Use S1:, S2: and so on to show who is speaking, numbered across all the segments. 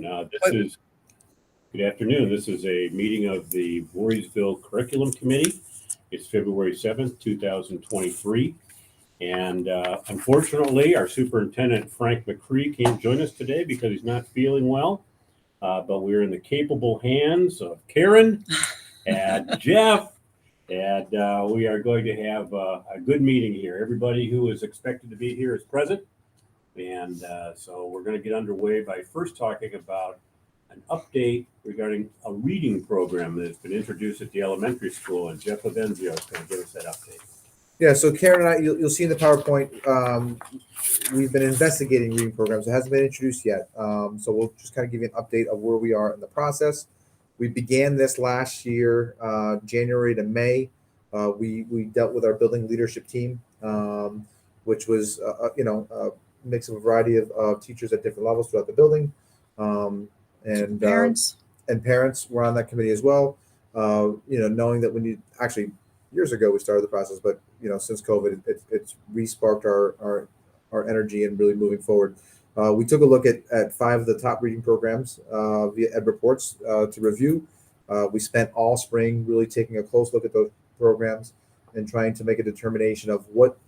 S1: afternoon. Good afternoon. This is a meeting of the Voorheesville Curriculum Committee. It's February 7th, 2023. And unfortunately, our superintendent, Frank McCree, can't join us today because he's not feeling well. But we're in the capable hands of Karen and Jeff. And we are going to have a good meeting here. Everybody who is expected to be here is present. And so we're going to get underway by first talking about an update regarding a reading program that has been introduced at the elementary school. And Jeff Avenzio is going to give us that update.
S2: Yeah, so Karen and I, you'll see in the PowerPoint, we've been investigating reading programs. It hasn't been introduced yet. So we'll just kind of give you an update of where we are in the process. We began this last year, January to May. We dealt with our building leadership team, which was, a mix of a variety of teachers at different levels throughout the building. And parents were on that committee as well. Knowing that when you actually years ago we started the process, but since COVID, it's re-sparked our energy and really moving forward. We took a look at 5 of the top reading programs via Ed Reports to review. We spent all spring really taking a close look at those programs and trying to make a determination of what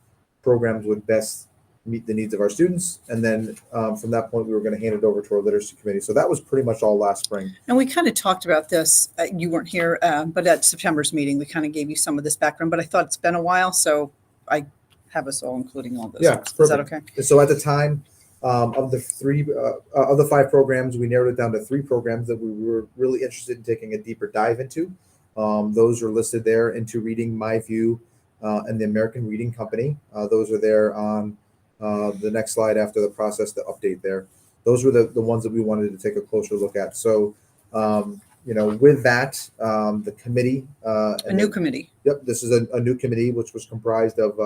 S2: programs would best meet the needs of our students. And then from that point, we were going to hand it over to our literacy committee. So that was pretty much all last spring.
S3: And we kind of talked about this. You weren't here, but at September's meeting, we kind of gave you some of this background, but I thought it's been a while. So I have us all including all this.
S2: Yeah,
S3: is that okay?
S2: So at the time of the 5 programs, we narrowed it down to 3 programs that we were really interested in taking a deeper dive into. Those are listed there: Into Reading, My View, and the American Reading Company. Those are there on the next slide after the process, the update there. Those were the ones that we wanted to take a closer look at. So, with that, the committee.
S3: A new committee.
S2: Yep, this is a new committee, which was comprised of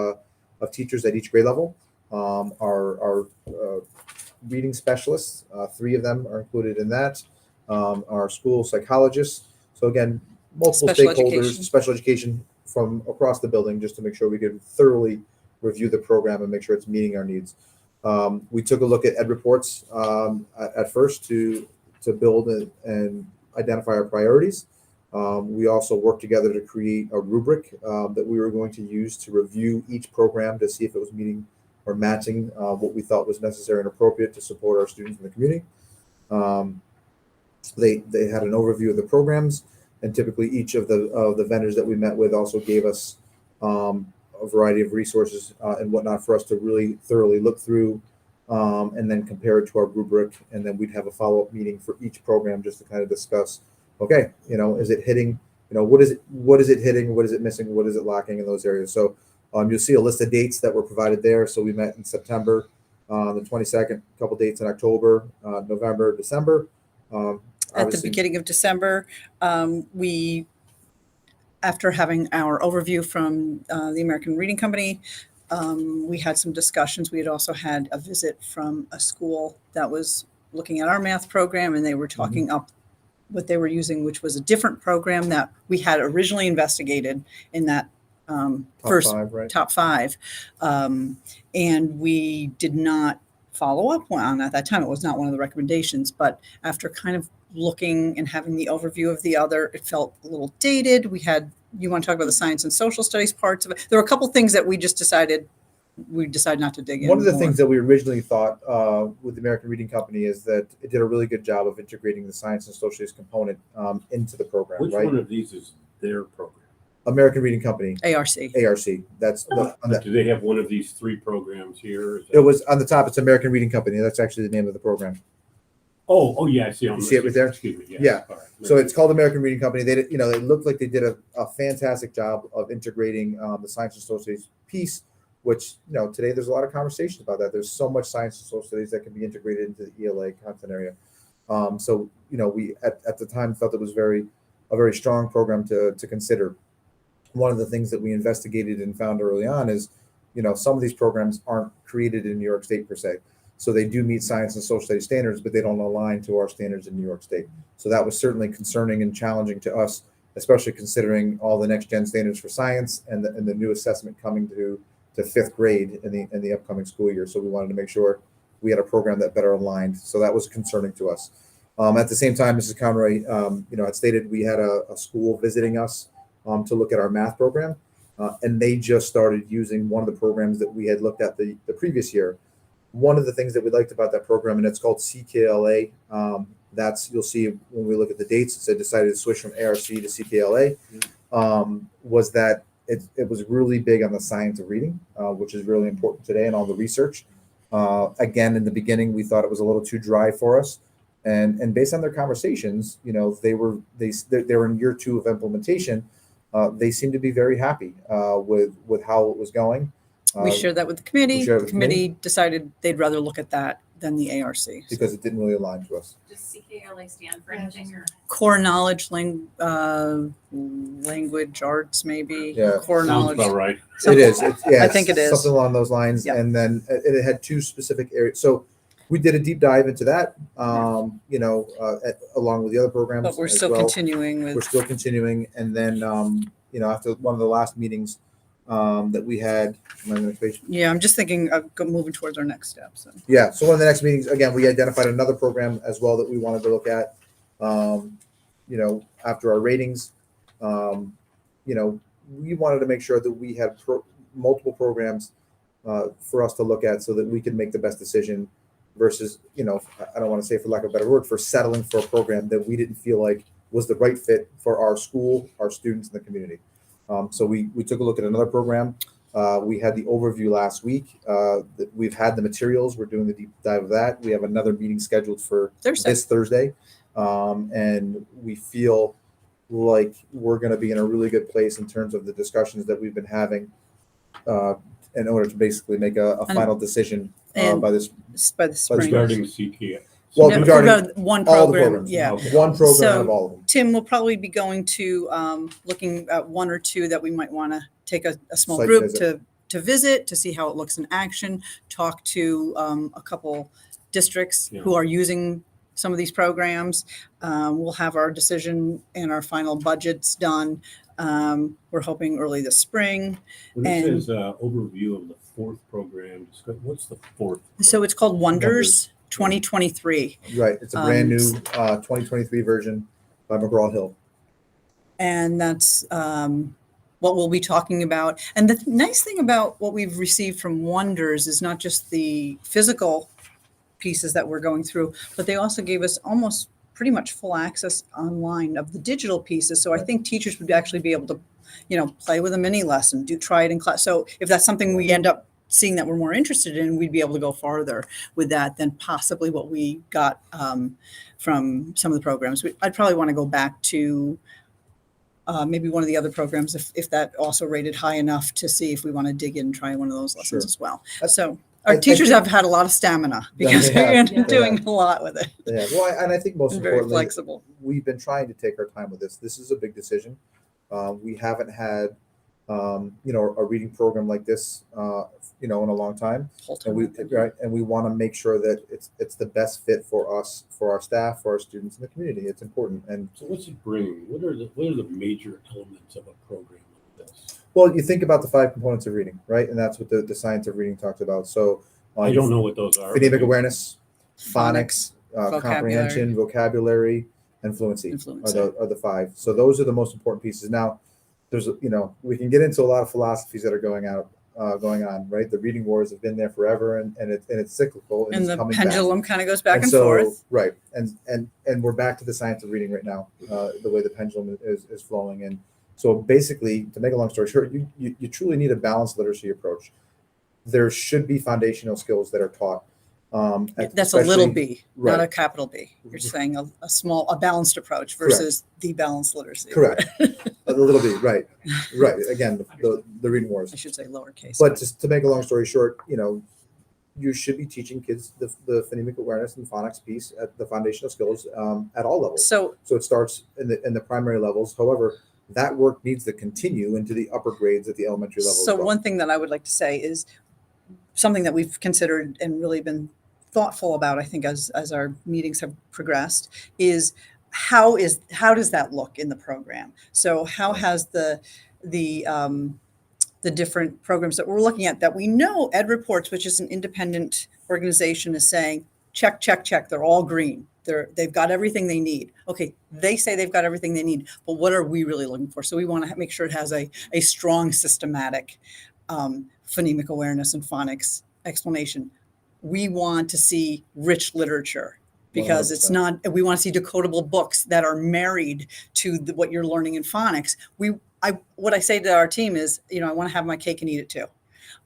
S2: teachers at each grade level. Our reading specialists, 3 of them are included in that. Our school psychologists. So again, multiple stakeholders, special education from across the building, just to make sure we can thoroughly review the program and make sure it's meeting our needs. We took a look at Ed Reports at first to build and identify our priorities. We also worked together to create a rubric that we were going to use to review each program to see if it was meeting or matching what we thought was necessary and appropriate to support our students in the community. They had an overview of the programs, and typically each of the vendors that we met with also gave us a variety of resources and whatnot for us to really thoroughly look through and then compare it to our rubric. And then we'd have a follow-up meeting for each program just to kind of discuss, okay, is it hitting, what is it hitting? What is it missing? What is it lacking in those areas? So you'll see a list of dates that were provided there. So we met in September, the 22nd, a couple dates in October, November, December.
S3: At the beginning of December, after having our overview from the American Reading Company, we had some discussions. We had also had a visit from a school that was looking at our math program, and they were talking up what they were using, which was a different program that we had originally investigated in that top five. And we did not follow up on at that time. It was not one of the recommendations, but after kind of looking and having the overview of the other, it felt a little dated. You want to talk about the science and social studies parts of it? There were a couple things that we just decided not to dig in.
S2: One of the things that we originally thought with the American Reading Company is that it did a really good job of integrating the science and social studies component into the program.
S1: Which one of these is their program?
S2: American Reading Company.
S3: ARC.
S2: That's
S1: do they have one of these 3 programs here?
S2: It was on the top. It's American Reading Company. That's actually the name of the program.
S1: Oh, yeah, I see.
S2: You see it right there?
S1: Excuse me.
S2: Yeah.
S1: All right.
S2: So it's called American Reading Company. They it looked like they did a fantastic job of integrating the science and social studies piece, which, today there's a lot of conversations about that. There's so much science and social studies that can be integrated into the ELA content area. So, we at the time felt it was a very strong program to consider. One of the things that we investigated and found early on is, some of these programs aren't created in New York State per se. So they do meet science and social studies standards, but they don't align to our standards in New York State. So that was certainly concerning and challenging to us, especially considering all the next gen standards for science and the new assessment coming to 5th grade in the upcoming school year. So we wanted to make sure we had a program that better aligned. So that was concerning to us. At the same time, Mrs. Conroy, had stated we had a school visiting us to look at our math program, and they just started using one of the programs that we had looked at the previous year. One of the things that we liked about that program, and it's called CKLA. That's, you'll see when we look at the dates, it's decided to switch from ARC to CKLA. Was that it was really big on the science of reading, which is really important today, and all the research. Again, in the beginning, we thought it was a little too dry for us, and based on their conversations, they were in year 2 of implementation. They seemed to be very happy with how it was going.
S3: We shared that with the committee.
S2: we shared it
S3: The
S2: with
S3: committee decided they'd rather look at that than the ARC.
S2: because it didn't really align to us.
S4: Does CKLA stand for anything or?
S3: Core knowledge, language arts, maybe.
S2: Yeah.
S3: Core
S1: Sounds
S3: knowledge.
S1: about right.
S2: It is.
S3: I think it is.
S2: Something along those lines.
S3: Yeah.
S2: And then it had 2 specific areas. So we did a deep dive into that, along with the other programs.
S3: But we're
S2: as
S3: still
S2: well.
S3: continuing
S2: We're
S3: with,
S2: still continuing. And then, after one of the last meetings that we had, am I on the next page?
S3: yeah, I'm just thinking of moving towards our next step. So
S2: Yeah. So one of the next meetings, again, we identified another program as well that we wanted to look at. After our ratings, we wanted to make sure that we had multiple programs for us to look at so that we could make the best decision versus, I don't want to say for lack of a better word, for settling for a program that we didn't feel like was the right fit for our school, our students, and the community. So we took a look at another program. We had the overview last week. We've had the materials. We're doing the deep dive of that. We have another meeting scheduled for this Thursday. And we feel like we're going to be in a really good place in terms of the discussions that we've been having in order to basically make a final decision by the spring.
S1: Regarding CK.
S2: Well,
S3: No,
S2: regarding
S3: one
S2: all the
S3: program,
S2: programs.
S3: yeah.
S1: Okay.
S2: One program
S3: So-
S2: out of all of them.
S3: Tim will probably be going to looking at 1 or 2 that we might want to take a small
S2: Site
S3: group
S2: visit.
S3: to visit, to see how it looks in action, talk to a couple districts
S1: Yeah.
S3: who are using some of these programs. We'll have our decision and our final budgets done. We're hoping early this spring.
S1: When it
S3: And-
S1: says overview of the 4th program, what's the 4th?
S3: So it's called Wonders
S2: Wonders.
S3: 2023.
S2: Right. It's a brand new
S3: Um,
S2: 2023 version by McGraw-Hill.
S3: And that's what we'll be talking about. And the nice thing about what we've received from Wonders is not just the physical pieces that we're going through, but they also gave us almost pretty much full access online of the digital pieces. So I think teachers would actually be able to, play with a mini lesson, try it in class. So if that's something we end up seeing that we're more interested in, we'd be able to go farther with that than possibly what we got from some of the programs. I'd probably want to go back to maybe one of the other programs if that also rated high enough to see if we want to dig in and try one of those lessons
S2: Sure.
S3: as well.
S2: I-
S3: So
S2: I
S3: our teachers
S2: think-
S3: have had a lot of stamina because
S2: they have.
S3: they're doing a lot with it.
S2: Yeah. Well, and I think most
S3: And very
S2: importantly,
S3: flexible.
S2: we've been trying to take our time with this. This is a big decision. We haven't had, a reading program like this, in a long time.
S3: Whole
S2: And
S3: time.
S2: we want to make sure that it's the best fit for us, for our staff, for our students in the community. It's important. And
S1: So what's it bringing? What are the major elements of a program like this?
S2: well, you think about the 5 components of reading, right? And that's what the science of reading talks about. So
S1: I don't know what those are.
S2: phonemic awareness, phonics,
S3: Vocabulary.
S2: comprehension, vocabulary, and fluency
S3: Influence.
S2: are the 5. So those are the most important pieces. Now, there's we can get into a lot of philosophies that are going on, right? The reading wars have been there forever, and it's cyclical,
S3: And
S2: it's
S3: the
S2: coming back.
S3: pendulum kind of goes back and
S2: so,
S3: forth.
S2: right? And we're back to the science of reading right now. The way the pendulum is flowing, and so basically, to make a long story short, you truly need a balanced literacy approach. There should be foundational skills that are taught.
S3: That's a little
S2: especially-
S3: B, not a
S2: right.
S3: capital B. You're saying a balanced approach versus the balanced literacy.
S2: Correct. A little bit, right. Again, the reading wars.
S3: I should say lowercase.
S2: But just to make a long story short, you should be teaching kids the phonemic awareness and phonics piece at the foundational skills at all levels.
S3: So
S2: So it starts in the primary levels. However, that work needs to continue into the upper grades at the elementary level. as
S3: So
S2: well.
S3: one thing that I would like to say is something that we've considered and really been thoughtful about, I think, as our meetings have progressed, is how does that look in the program? So how has the different programs that we're looking at that we know Ed Reports, which is an independent organization, is saying check, check, check, they're all green. they've got everything they need. Okay, they say they've got everything they need, but what are we really looking for? So we want to make sure it has a strong systematic phonemic awareness and phonics explanation. We want to see rich literature because it's
S2: 100%.
S3: not, we want to see decodable books that are married to what you're learning in phonics. What I say to our team is, I want to have my cake and eat it too.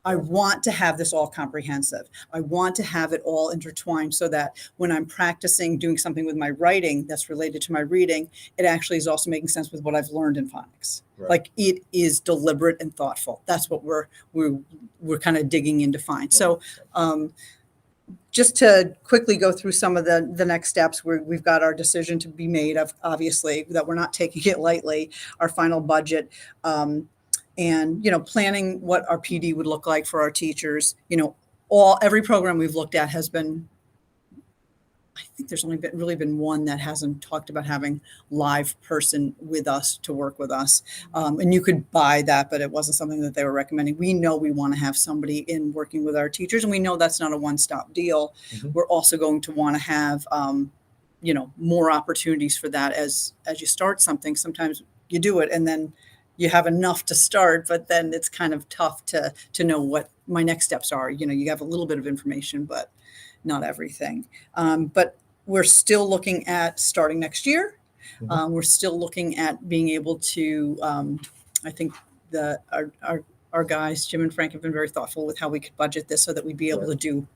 S3: I want to have this all comprehensive. I want to have it all intertwined so that when I'm practicing doing something with my writing that's related to my reading, it actually is also making sense with what I've learned in phonics.
S2: Right.
S3: Like it is deliberate and thoughtful. That's what we're kind of digging in to find. So just to quickly go through some of the next steps, we've got our decision to be made of, obviously, that we're not taking it lightly, our final budget, and, planning what our PD would look like for our teachers. Every program we've looked at has been, I think there's only really been one that hasn't talked about having live person with us to work with us. And you could buy that, but it wasn't something that they were recommending. We know we want to have somebody in working with our teachers, and we know that's not a one-stop deal.
S2: Mhm.
S3: We're also going to want to have, more opportunities for that as you start something. Sometimes you do it and then you have enough to start, but then it's kind of tough to know what my next steps are. You have a little bit of information, but not everything. But we're still looking at starting next year.
S2: Mhm.
S3: We're still looking at being able to, I think our guys, Jim and Frank, have been very thoughtful with how we could budget this so that we'd be able
S2: Right.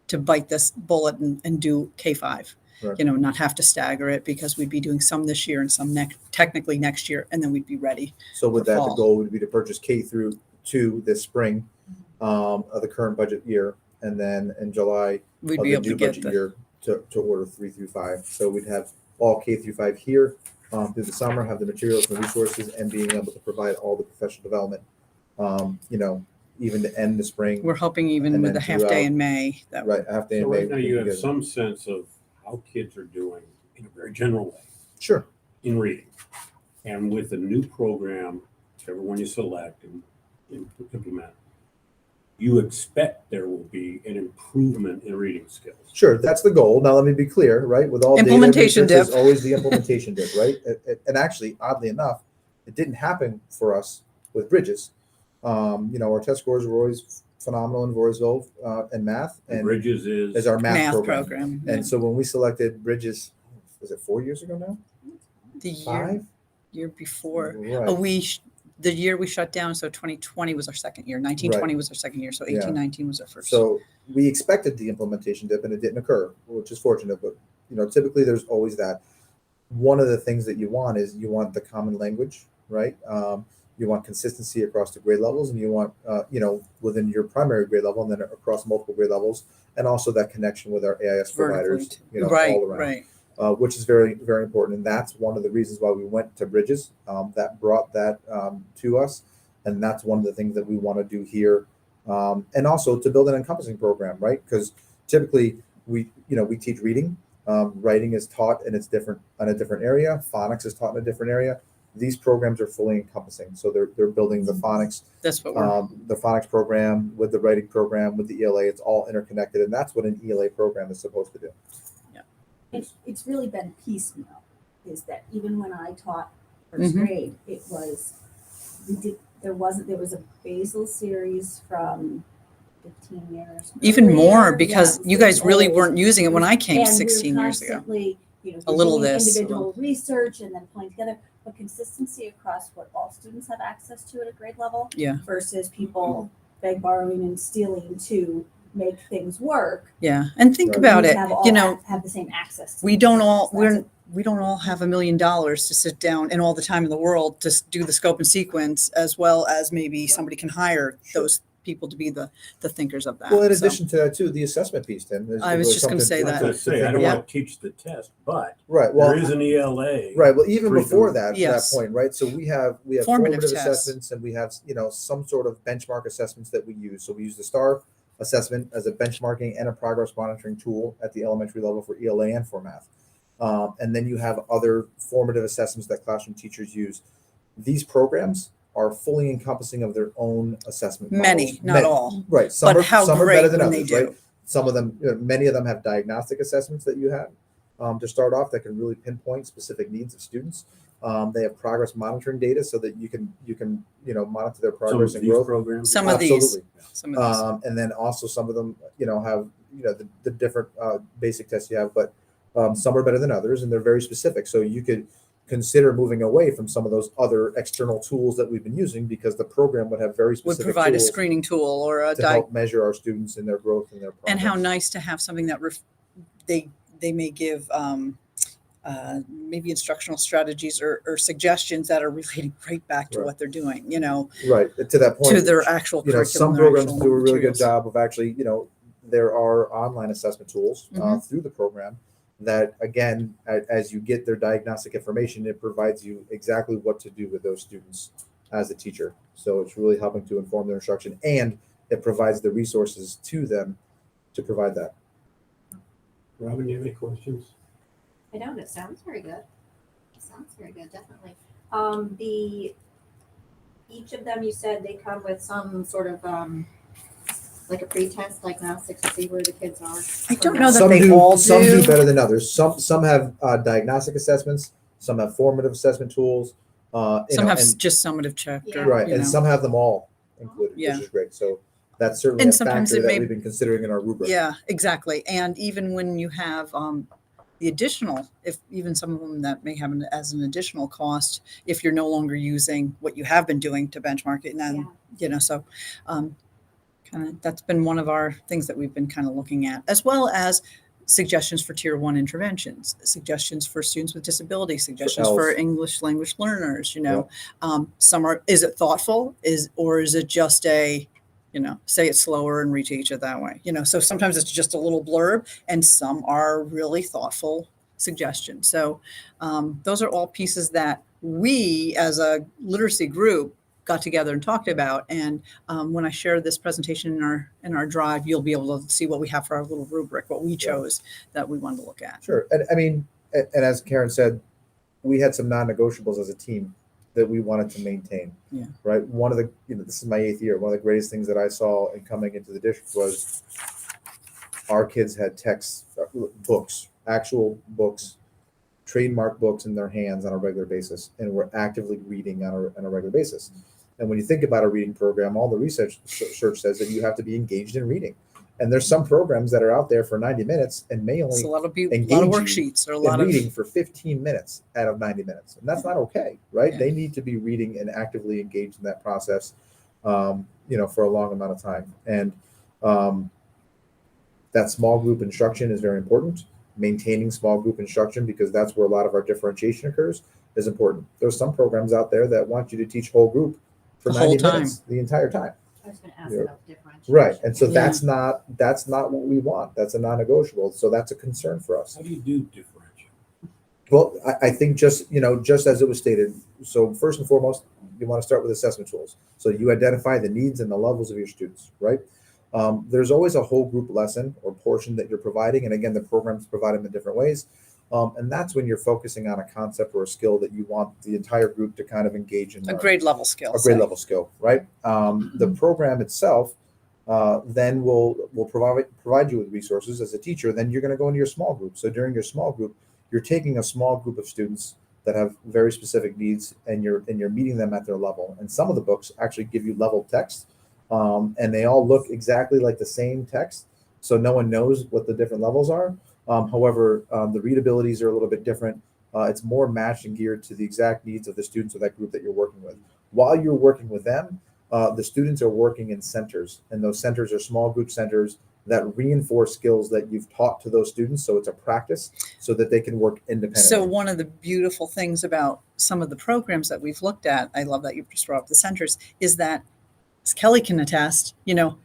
S3: to bite this bullet and do K-5.
S2: Right.
S3: Not have to stagger it, because we'd be doing some this year and some technically next year, and then we'd be ready.
S2: So with
S3: for
S2: that, the
S3: fall.
S2: goal would be to purchase K through 2 this spring of the current budget year, and then in July
S3: We'd
S2: of
S3: be
S2: the
S3: able to
S2: new
S3: get
S2: budget year to order 3 through 5. So we'd have all K through 5 here through the summer, have the materials and resources, and being able to provide all the professional development, even to end the spring.
S3: We're hoping even
S2: And
S3: with
S2: then
S3: the half day
S2: throughout-
S3: in May. That
S2: Right, after
S1: So
S2: May.
S1: right now you have
S2: together.
S1: some sense of how kids are doing in a very general way
S2: Sure.
S1: in reading. And with the new program, whichever one you select and implement, you expect there will be an improvement in reading skills.
S2: Sure, that's the goal. Now, let me be clear, right? With all
S3: Implementation
S2: data, there's
S3: dip.
S2: always the implementation dip, right? And actually, oddly enough, it didn't happen for us with Bridges. Our test scores were always phenomenal in Voorheesville in math,
S1: And
S2: and
S1: Bridges
S2: as
S1: is
S2: our math,
S3: math
S2: program.
S3: program.
S2: And so when we selected Bridges, was it 4 years ago now?
S3: the year
S2: 5?
S3: before.
S2: Right.
S3: The year we shut down, so 2020 was our second year. 1920 was our second year, so 1819 was our first.
S2: So we expected the implementation dip, and it didn't occur, which is fortunate. But typically there's always that. One of the things that you want is you want the common language, right? You want consistency across the grade levels, and you want within your primary grade level, and then across multiple grade levels, and also that connection with our AIS providers,
S3: right,
S2: all around.
S3: right.
S2: Which is very, very important. And that's one of the reasons why we went to Bridges. That brought that to us. And that's one of the things that we want to do here. And also to build an encompassing program, right? Because typically we teach reading. Writing is taught in a different area. Phonics is taught in a different area. These programs are fully encompassing. So they're building the phonics,
S3: That's what we're.
S2: the phonics program with the writing program, with the ELA. It's all interconnected. And that's what an ELA program is supposed to do.
S5: It's really been piecemeal, is that even when I taught first grade, it was, there was a basal series from 15 years.
S3: Even
S5: earlier.
S3: more,
S5: Yeah,
S3: because
S5: it
S3: you
S5: was
S3: guys really
S5: old.
S3: weren't using it when I came
S5: And we were
S3: 16 years ago.
S5: constantly,
S3: A little
S5: doing
S3: this, a
S5: individual research and then pulling together, but consistency across what all students have access to at a grade level
S3: Yeah,
S5: versus people borrowing and stealing to make things work.
S3: yeah. And think
S2: Right.
S3: about
S5: We
S3: it.
S5: have all have the same access. To
S3: We
S5: these
S3: don't
S5: things.
S3: all
S5: That's
S3: we don't all have $1 million to sit down and all the time in the world to do the scope and sequence, as well as maybe somebody can hire
S2: Sure.
S3: those people to be the thinkers of that.
S2: Well, in
S3: So,
S2: addition to that, too, the assessment piece, Tim.
S3: I was just gonna say
S1: I was
S3: that.
S1: going to say, I don't
S3: Yeah.
S1: want to teach the test, but
S2: Right. Well,
S1: there is an ELA.
S2: right. Well, even
S1: Free
S2: before
S1: food.
S2: that,
S3: Yes.
S2: that point, right? So we have
S3: Formative
S2: formative
S3: tests.
S2: assessments, and we have some sort of benchmark assessments that we use. So we use the STAR assessment as a benchmarking and a progress monitoring tool at the elementary level for ELA and for math. And then you have other formative assessments that classroom teachers use. These programs are fully encompassing of their own assessment
S3: many,
S2: models.
S3: not all.
S2: Right. Some
S3: But
S2: are,
S3: how
S2: some are
S3: great
S2: better than
S3: when they
S2: others,
S3: do.
S2: right? Some of them, many of them have diagnostic assessments that you have. to start off that can really pinpoint specific needs of students. They have progress monitoring data so that you can monitor their
S1: Some of
S2: progress and
S1: these
S2: growth.
S1: programs.
S3: Some of these.
S2: Absolutely.
S3: Some of these.
S2: And then also some of them, have the different basic tests you have, but some are better than others, and they're very specific. So you could consider moving away from some of those other external tools that we've been using because the program would have very
S3: Would
S2: specific
S3: provide a
S2: tools
S3: screening tool or a
S2: to help measure our students and their growth and their progress.
S3: and how nice to have something that they may give maybe instructional strategies or suggestions that are relating right back to
S2: Right.
S3: what they're doing,
S2: Right to that point.
S3: to their actual curriculum.
S2: Some
S3: their
S2: programs
S3: actual
S2: do a really good
S3: materials.
S2: job of actually, there are online assessment tools
S3: Mhm.
S2: through the program that, again, as you get their diagnostic information, it provides you exactly what to do with those students as a teacher. So it's really helping to inform their instruction, and it provides the resources to them to provide that.
S1: Robin, do you have any questions?
S4: I don't, it sounds very good. It sounds very good, definitely. Each of them, you said they come with some sort of, like a pre-test diagnostics to see where the kids are.
S3: I don't know that
S2: Some
S3: they
S2: do,
S3: all
S2: some
S3: do.
S2: do better than others. Some have diagnostic assessments. Some have formative assessment tools.
S3: Some have
S2: and,
S3: just summative checked.
S4: Yeah.
S3: Or,
S2: right, and some have them all included,
S3: Yeah.
S2: which is great. So that's certainly
S3: And
S2: a
S3: sometimes
S2: factor
S3: it
S2: that
S3: may-
S2: we've been considering in our rubric.
S3: Yeah, exactly. And even when you have the additional, if even some of them that may have as an additional cost, if you're no longer using what you have been doing to benchmark it, and then so kind of that's been one of our things that we've been kind of looking at, as well as suggestions for tier 1 interventions, suggestions for students with disabilities, suggestions for
S2: ELs.
S3: English language learners. Some are, is it thoughtful, or is it just a say it slower and reteach it that way. So sometimes it's just a little blurb, and some are really thoughtful suggestions. So those are all pieces that we as a literacy group got together and talked about. And when I share this presentation in our drive, you'll be able to see what we have for our little rubric, what we chose that we wanted to look at.
S2: Sure. And I mean, and as Karen said, we had some non-negotiables as a team that we wanted to maintain.
S3: Yeah.
S2: Right. One of the, this is my 8th year. One of the greatest things that I saw in coming into the district was our kids had books, actual books, trademark books in their hands on a regular basis, and were actively reading on a regular basis. And when you think about a reading program, all the research says that you have to be engaged in reading. And there's some programs that are out there for 90 minutes and may only
S3: It's a lot of
S2: engage
S3: worksheets or a lot
S2: in
S3: of
S2: reading for 15 minutes out of 90 minutes. And that's not okay, right?
S3: Yeah.
S2: They need to be reading and actively engaged in that process, for a long amount of time. And that small group instruction is very important. Maintaining small group instruction, because that's where a lot of our differentiation occurs, is important. There's some programs out there that want you to teach whole group for
S3: The
S2: 90
S3: whole time.
S2: minutes, the entire time.
S4: I was gonna ask
S2: Yeah.
S4: about differentiation.
S2: Right. And so
S3: Yeah.
S2: that's not what we want. That's a non-negotiable. So that's a concern for us.
S1: How do you do differential?
S2: Well, I think just as it was stated. So first and foremost, you want to start with assessment tools. So you identify the needs and the levels of your students, right? There's always a whole group lesson or portion that you're providing. And again, the programs provide them in different ways. And that's when you're focusing on a concept or a skill that you want the entire group to kind of engage in.
S3: a grade level skill.
S2: A grade level skill, right? The program itself then will provide you with resources as a teacher. Then you're going to go into your small group. So during your small group, you're taking a small group of students that have very specific needs, and you're meeting them at their level. And some of the books actually give you level text, and they all look exactly like the same text, so no one knows what the different levels are. However, the readabilities are a little bit different. It's more matched and geared to the exact needs of the students of that group that you're working with. While you're working with them, the students are working in centers, and those centers are small group centers that reinforce skills that you've taught to those students. So it's a practice so that they can work independently.
S3: So one of the beautiful things about some of the programs that we've looked at, I love that you just brought up the centers, is that, as Kelly can attest,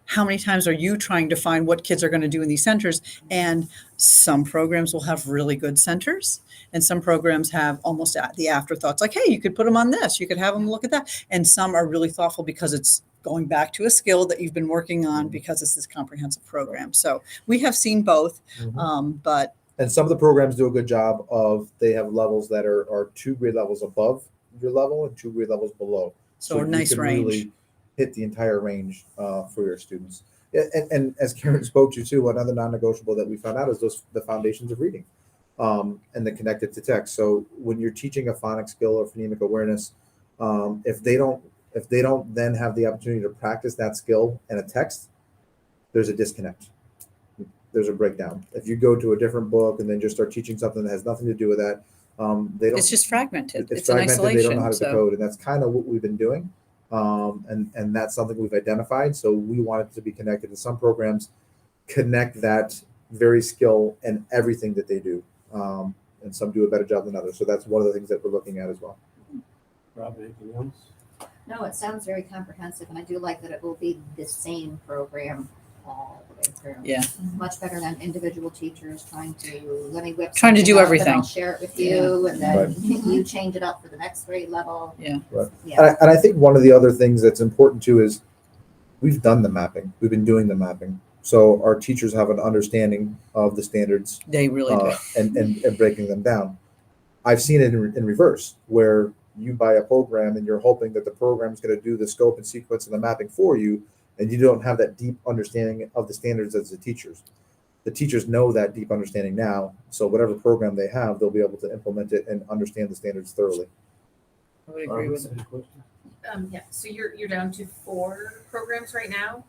S3: how many times are you trying to find what kids are going to do in these centers? And some programs will have really good centers, and some programs have almost the afterthoughts, like, hey, you could put them on this, you could have them look at that. And some are really thoughtful because it's going back to a skill that you've been working on, because it's this comprehensive program. So we have seen both, but
S2: and some of the programs do a good job of, they have levels that are 2 grade levels above your level and 2 grade levels below.
S3: So a
S2: you
S3: nice
S2: can
S3: range.
S2: Really hit the entire range for your students. And as Karen spoke to too, another non-negotiable that we found out is the foundations of reading. and then connect it to text. So when you're teaching a phonics skill or phonemic awareness, if they don't then have the opportunity to practice that skill in a text, there's a disconnect. There's a breakdown. If you go to a different book and then just start teaching something that has nothing to do with that, they don't.
S3: It's just fragmented.
S2: It's
S3: It's an
S2: fragmented. They don't know how
S3: isolation.
S2: to decode, and that's kind of what we've been doing. And that's something we've identified. So we want it to be connected. And some programs connect that very skill and everything that they do. And some do a better job than others. So that's one of the things that we're looking at as well.
S1: Rob, anything else?
S4: No, it sounds very comprehensive, and I do like that it will be the same program all the way through.
S3: Yeah.
S4: Much better than individual teachers trying to, let me whip
S3: Trying to do
S4: something up,
S3: everything.
S4: and I'll share it with you, and then
S2: Right.
S4: you change it up for the next grade level.
S3: Yeah.
S2: Right.
S4: Yeah.
S2: And I think one of the other things that's important too is we've done the mapping. We've been doing the mapping. So our teachers have an understanding of the standards
S3: They really do.
S2: and breaking them down. I've seen it in reverse, where you buy a program and you're hoping that the program is going to do the scope and sequence and the mapping for you, and you don't have that deep understanding of the standards as the teachers. The teachers know that deep understanding now, so whatever program they have, they'll be able to implement it and understand the standards thoroughly.
S3: I would agree with it.
S1: Any questions?
S6: Yeah, so you're down to 4 programs right now?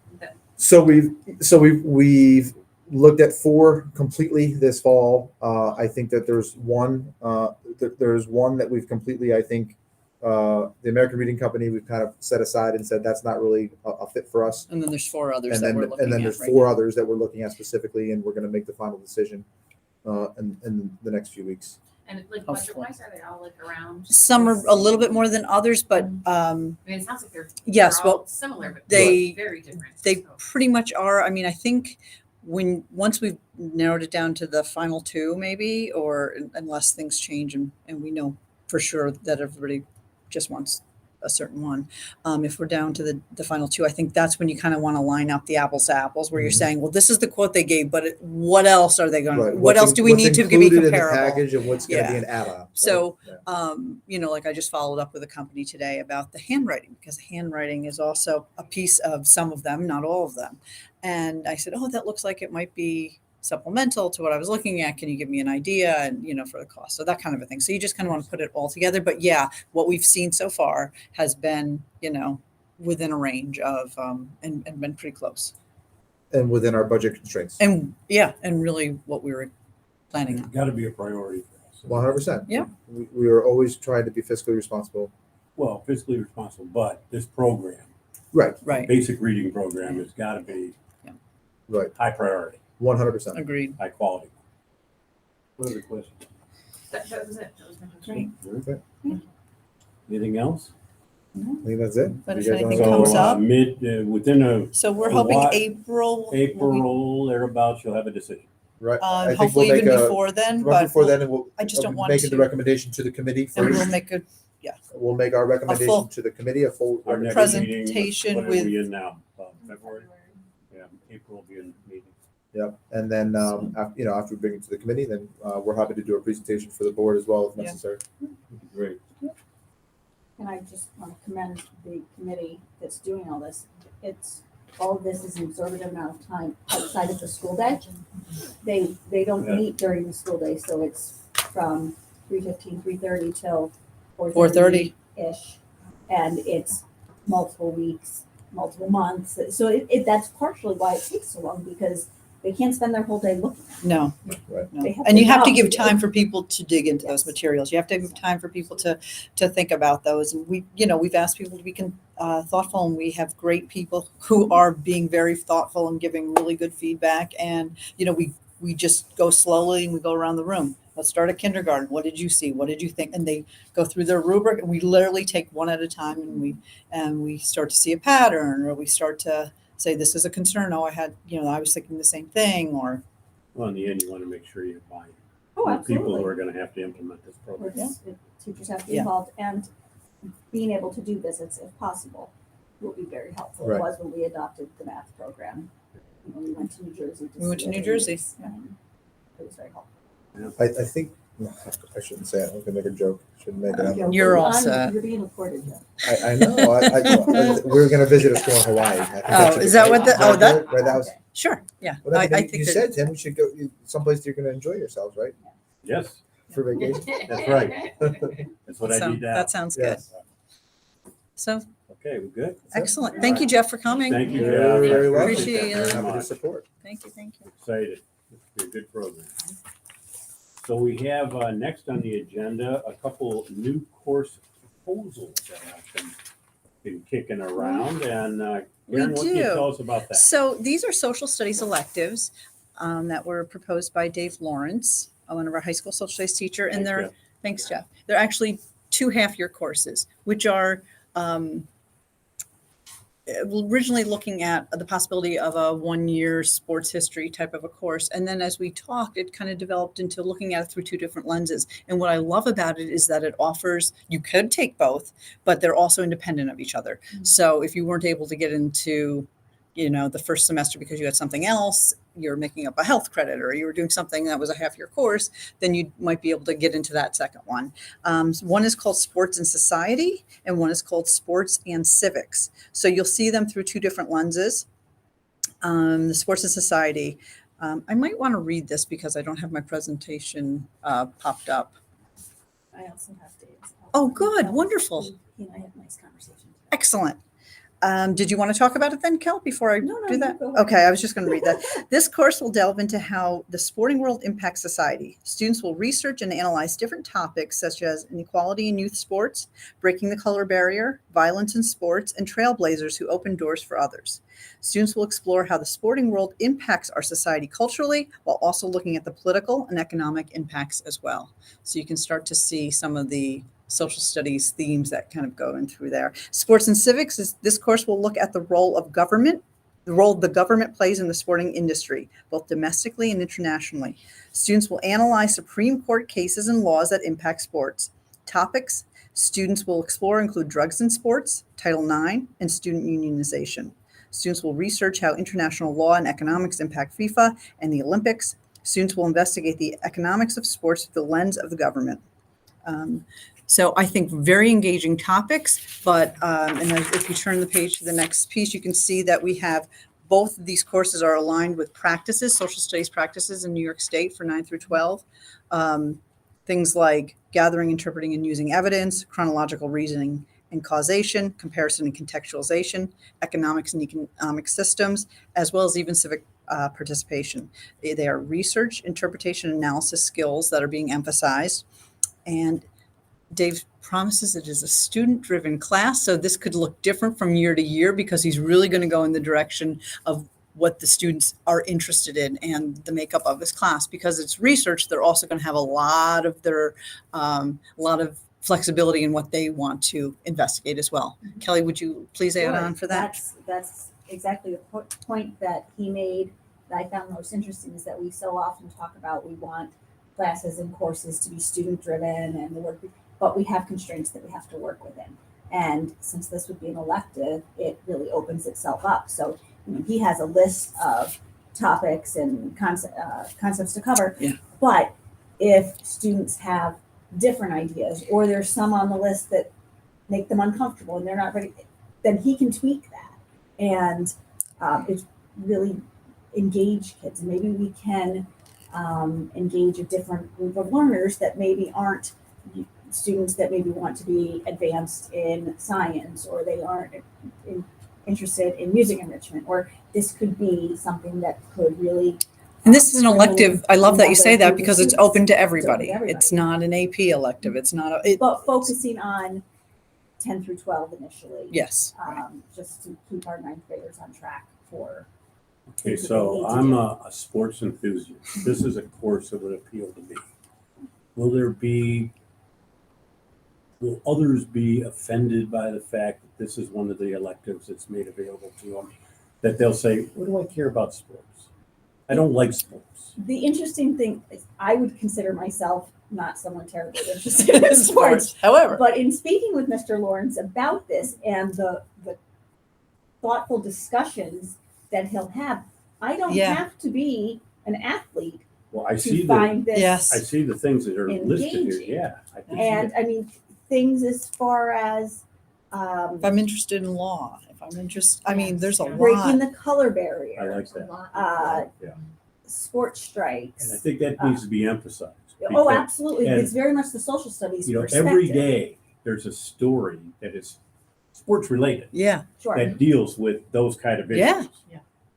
S2: So we've looked at 4 completely this fall. I think that there's one that we've completely, I think, the American Reading Company, we've kind of set aside and said that's not really a fit for us.
S3: And then there's 4 others
S2: And
S3: that
S2: then
S3: we're looking at.
S2: there's
S3: right
S2: 4
S3: now.
S2: others that we're looking at specifically, and we're going to make the final decision in the next few weeks.
S6: And like
S3: Hopefully.
S6: budget-wise, are they all like around?
S3: Some are a little bit more than others, but
S6: I mean, it sounds like
S3: yes,
S6: they're all
S3: well,
S6: similar, but
S3: they-
S6: very different.
S3: they
S6: so.
S3: pretty much are. I mean, I think once we've narrowed it down to the final 2, maybe, or unless things change and we know for sure that everybody just wants a certain one. If we're down to the final 2, I think that's when you kind of want to line up the apples to apples, where you're
S2: Mhm.
S3: saying, well, this is the quote they gave, but what else are they going to,
S2: Right.
S3: what else do we
S2: What's
S3: need to be
S2: included in the
S3: comparable?
S2: package and what's going to
S3: Yeah.
S2: be an add-on?
S3: So,
S2: Yeah.
S3: like I just followed up with a company today about the handwriting, because handwriting is also a piece of some of them, not all of them. And I said, oh, that looks like it might be supplemental to what I was looking at. Can you give me an idea? And, for the cost. So that kind of a thing. So you just kind of want to put it all together. But yeah, what we've seen so far has been, within a range of, and been pretty close.
S2: And within our budget constraints.
S3: And yeah, and really what we were planning on.
S1: Got to be a priority for us.
S2: 100%.
S3: Yeah.
S2: We are always trying to be fiscally responsible.
S1: Well, fiscally responsible, but this program,
S2: Right.
S3: Right.
S1: basic reading program, has got to be
S2: Right.
S1: high priority,
S2: 100%.
S3: Agreed.
S1: high quality. What other questions?
S6: That was it. That was my question.
S3: Great.
S2: Okay.
S1: Anything else?
S2: I think that's it.
S3: But
S2: You
S3: if
S2: guys
S3: anything
S2: wanna-
S3: comes up-
S1: Within
S3: So we're hoping
S1: What-
S3: April.
S1: April, thereabouts, you'll have a decision.
S2: Right. I think
S3: Hopefully
S2: we'll
S3: even
S2: make
S3: before then,
S2: right
S3: but
S2: before then, and we'll.
S3: I just don't want
S2: make the
S3: to-
S2: recommendation to the committee
S3: and we'll
S2: first.
S3: make a
S2: We'll make our recommendation
S3: full-
S2: to the committee, a full
S1: Our next
S2: recommendation.
S3: Presentation
S1: meeting, what
S3: with-
S1: are we in now? February? Yeah, April will be in the meeting.
S2: Yep. And then, after we bring it to the committee, then we're happy to do a presentation for the board as well if
S3: Yeah.
S2: necessary.
S1: Great.
S5: And I just want to commend the committee that's doing all this. All of this is an exorbitant amount of time outside of the school day. They don't
S1: Yeah.
S5: meet during the school day, so it's from 3:15, 3:30 till
S3: 4:30.
S5: ish. And it's multiple weeks, multiple months. So that's partially why it takes so long, because they can't spend their whole day looking.
S3: No.
S2: Right.
S3: No.
S5: They have
S3: And you
S5: their
S3: have to
S5: job
S3: give
S5: to do.
S3: time for people to dig into those
S5: Yes.
S3: materials. You have to give time for people to think about those. And we've asked people to be thoughtful, and we have great people who are being very thoughtful and giving really good feedback. And, we just go slowly and we go around the room. Let's start at kindergarten. What did you see? What did you think? And they go through their rubric, and we literally take one at a time, and we start to see a pattern, or we start to say, this is a concern. Oh, I was thinking the same thing, or
S1: Well, in the end, you want to make sure you find
S5: Oh,
S1: people who
S5: absolutely.
S1: are going to have to implement this program.
S5: Teachers have to be
S3: Yeah.
S5: involved, and being able to do visits if possible will be very helpful.
S2: Right.
S5: It was when we adopted the math program. When we went to New Jersey.
S3: We went to
S5: see
S3: New
S5: other
S3: Jersey,
S5: units,
S3: yeah.
S5: and It was very helpful.
S2: I think, I shouldn't say it. I'm gonna make a joke. Shouldn't make it.
S3: You're all
S5: I'm-
S3: set.
S5: You're being recorded, Joe.
S2: I know. We're gonna visit a school in Hawaii. I think that should
S3: is
S2: be
S3: that
S2: great.
S3: what right, that
S2: was.
S3: sure. Yeah.
S2: Well,
S3: I
S2: then
S3: think
S2: you
S3: that-
S2: said, Tim, we should go someplace you're gonna enjoy yourselves, right?
S1: Yes,
S2: for vacation.
S1: that's right. That's what I
S3: So
S1: need now.
S3: that sounds good.
S2: Yes.
S3: So
S1: Okay, we good?
S3: excellent. Thank you, Jeff, for coming.
S1: Thank you,
S2: You're
S1: Jeff.
S2: very, very
S1: I
S2: welcome.
S3: Appreciate
S2: We're
S3: it.
S2: happy to
S1: much.
S2: support.
S3: Thank you. Thank you.
S1: Excited. It's been a good program. So we have next on the agenda, a couple new course proposals that have been kicking around. And
S3: We
S1: Karen, what can you
S3: do.
S1: tell us about that?
S3: So these are social studies electives that were proposed by Dave Lawrence, one of our high school social studies teacher, and
S1: Thanks,
S3: they're
S1: Jeff.
S3: thanks, Jeff. They're actually 2 half-year courses, which are originally looking at the possibility of a 1-year sports history type of a course. And then as we talked, it kind of developed into looking at it through 2 different lenses. And what I love about it is that it offers, you could take both, but they're also independent of each other. So if you weren't able to get into, the first semester because you had something else, you're making up a health credit, or you were doing something that was a half-year course, then you might be able to get into that second one. One is called Sports and Society, and one is called Sports and Civics. So you'll see them through 2 different lenses. The Sports and Society, I might want to read this because I don't have my presentation popped up.
S5: I also have Dave's.
S3: Oh, good, wonderful.
S5: He and I had a nice conversation today.
S3: Excellent. Did you want to talk about it then, Kel, before I
S5: No,
S3: do that?
S5: you go ahead.
S3: Okay, I was just going to read that. This course will delve into how the sporting world impacts society. Students will research and analyze different topics such as inequality in youth sports, breaking the color barrier, violence in sports, and trailblazers who open doors for others. Students will explore how the sporting world impacts our society culturally, while also looking at the political and economic impacts as well. So you can start to see some of the social studies themes that kind of go in through there. Sports and Civics this course will look at the role of government, the role the government plays in the sporting industry, both domestically and internationally. Students will analyze Supreme Court cases and laws that impact sports. Topics students will explore include drugs in sports, Title IX, and student unionization. Students will research how international law and economics impact FIFA and the Olympics. Students will investigate the economics of sports through the lens of the government. So I think very engaging topics, but and if you turn the page to the next piece, you can see that we have both of these courses are aligned with practices, social studies practices in New York State for 9 through 12. Things like gathering, interpreting, and using evidence, chronological reasoning and causation, comparison and contextualization, economics and economic systems, as well as even civic participation. They are research, interpretation, analysis skills that are being emphasized. And Dave promises it is a student-driven class, so this could look different from year to year because he's really going to go in the direction of what the students are interested in and the makeup of his class. Because it's research, they're also going to have a lot of flexibility in what they want to investigate as well.
S5: Mm-hmm.
S3: Kelly, would you please add
S5: Sure.
S3: on for that?
S5: That's exactly the point that he made that I found most interesting, is that we so often talk about we want classes and courses to be student-driven and the work, but we have constraints that we have to work within. And since this would be an elective, it really opens itself up. So he has a list of topics and concepts to cover.
S3: Yeah.
S5: But if students have different ideas, or there's some on the list that make them uncomfortable and they're not ready, then he can tweak that and it's really engage kids. And maybe we can engage a different group of learners that maybe aren't students that maybe want to be advanced in science, or they aren't interested in music enrichment, or this could be something that could really.
S3: And this is an elective. I love that you say that
S5: another
S3: because
S5: group
S3: it's
S5: of
S3: open to
S5: students.
S3: everybody.
S5: It's open to
S3: It's not an AP elective. It's not a.
S5: But focusing on 10 through 12 initially.
S3: Yes.
S5: Just to keep our 9th graders on track for.
S1: Okay, so I'm a sports enthusiast. This is a course that would appeal to me. Will others be offended by the fact that this is one of the electives that's made available to them? That they'll say, what do I care about sports? I don't like sports.
S5: The interesting thing is I would consider myself not someone terribly interested in sports.
S3: However.
S5: But in speaking with Mr. Lawrence about this and the thoughtful discussions that he'll have, I don't
S3: Yeah.
S5: have to be an athlete
S1: Well, I see
S5: to find this.
S3: Yes.
S1: I see the things that are listed here.
S5: Engaging.
S1: Yeah. I can see
S5: And
S1: it.
S5: I mean, things as far as
S3: If I'm interested in law, if I'm interested, I mean, there's a
S5: breaking
S3: lot.
S5: the color
S1: I
S5: barrier,
S1: like that.
S5: sports strikes.
S1: And I think that needs to be emphasized.
S5: Oh,
S1: Because,
S5: absolutely.
S1: and,
S5: It's very much the social studies
S1: you know,
S5: perspective.
S1: every day there's a story that is sports related
S3: Yeah.
S5: Sure.
S1: that deals with those kind of issues.
S3: Yeah.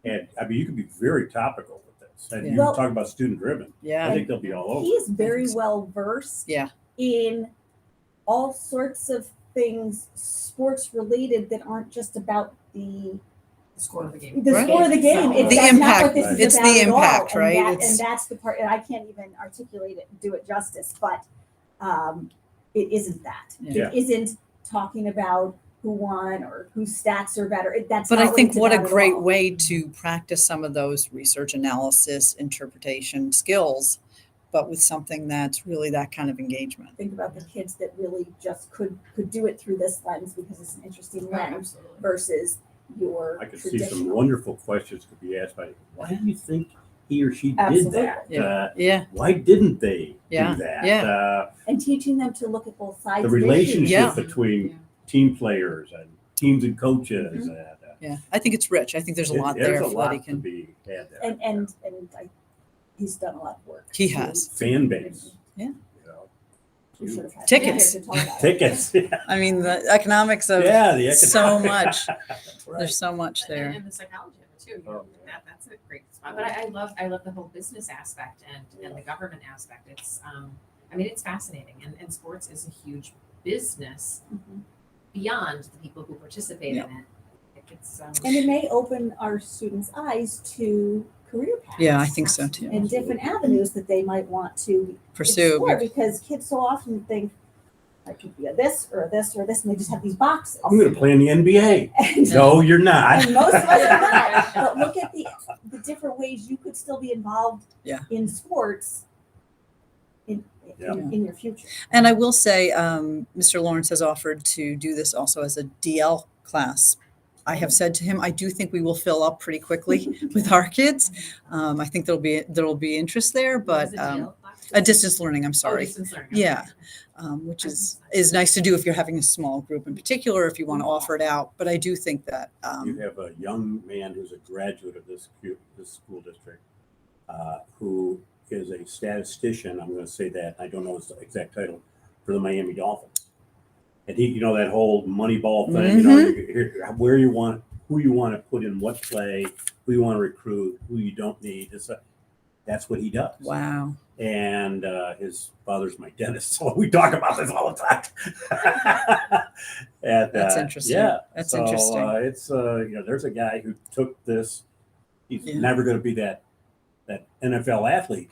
S6: Yeah.
S1: And I mean, you can be very topical with this. And you
S5: Well-
S1: talk about student driven. I
S3: Yeah.
S1: think they'll be all over.
S5: He is very well versed
S3: Yeah.
S5: in all sorts of things sports related that aren't just about the
S6: Score of the game.
S3: Right.
S5: score of the game.
S6: The
S5: That's not
S3: impact.
S5: what this is
S3: It's
S5: about
S3: the
S5: at all.
S3: impact,
S5: And
S3: right?
S5: that-
S3: It's-
S5: and that's the part, and I can't even articulate it, do it justice, but it isn't that.
S1: Yeah.
S5: It isn't talking about who won or whose stats are better. That's
S3: But
S5: not
S3: I think
S5: it's
S3: what a
S5: about at
S3: great
S5: all.
S3: way to practice some of those research analysis, interpretation skills, but with something that's really that kind of engagement.
S5: Think about the kids that really just could do it through this lens because it's an interesting lens
S6: Absolutely.
S5: versus your
S1: I could see some
S5: traditional.
S1: wonderful questions could be asked by, why do you think he or she did
S5: Absolutely.
S1: that?
S3: Yeah. Yeah.
S1: Why didn't they
S3: Yeah.
S1: do that?
S3: Yeah.
S5: And teaching them to look at both sides
S1: The
S5: of issues.
S1: relationship
S3: Yeah.
S1: between
S6: Yeah.
S1: team players and teams and coaches. And,
S3: Yeah. I think it's rich. I think there's a lot
S1: there's
S3: there
S1: a
S3: for
S1: lot
S3: that he
S1: to
S3: can.
S1: be had there.
S5: And he's done a lot of work.
S3: He
S5: to-
S3: has.
S1: Fan base.
S3: Yeah.
S1: You know.
S5: We should have had
S3: Tickets.
S5: him here to talk about it.
S1: Tickets. Yeah,
S3: I mean, the economics of
S1: the
S3: so
S1: economic-
S3: much.
S1: Right.
S3: There's so much there.
S6: And the psychology of it too. You
S1: Oh,
S6: know,
S1: yeah.
S6: that's a great spot. But I love the whole business aspect and the government aspect. It's I mean it's fascinating and sports is a huge business
S5: Mhm.
S6: beyond the people who participate
S3: Yeah.
S6: in it. It's
S5: And it may open our students' eyes to career paths.
S3: Yeah, I think so too.
S5: And different avenues that they might want to
S3: Pursue.
S5: explore, because kids so often think I could be a this or a this or a this, and they just have these boxes.
S1: I'm going to play in the NBA.
S5: And-
S1: No, you're not.
S5: And most of us are not. But look at the different ways you could still be involved
S3: Yeah.
S5: in sports in your future.
S3: And I will say, Mr. Lawrence has offered to do this also as a DL class. I have said to him, I do think we will fill up pretty quickly with our kids. I think there'll be interest there, but a distance learning. I'm sorry.
S6: Distance learning.
S3: Yeah, which is nice to do if you're having a small group in particular, if you want to offer it out. But I do think that
S1: You have a young man who's a graduate of this school district who is a statistician. I'm going to say that. I don't know his exact title for the Miami Dolphins. And he, you know, that whole Moneyball thing, you know, where you want, who you want to put in what play, who you want to recruit, who you don't need. That's what he does.
S3: wow.
S1: And his father's my dentist, so we talk about this all the time. And,
S3: That's interesting.
S1: Yeah,
S3: That's
S1: so,
S3: interesting.
S1: It's you know, there's a guy who took this. He's
S3: Yeah.
S1: never going to be that NFL athlete,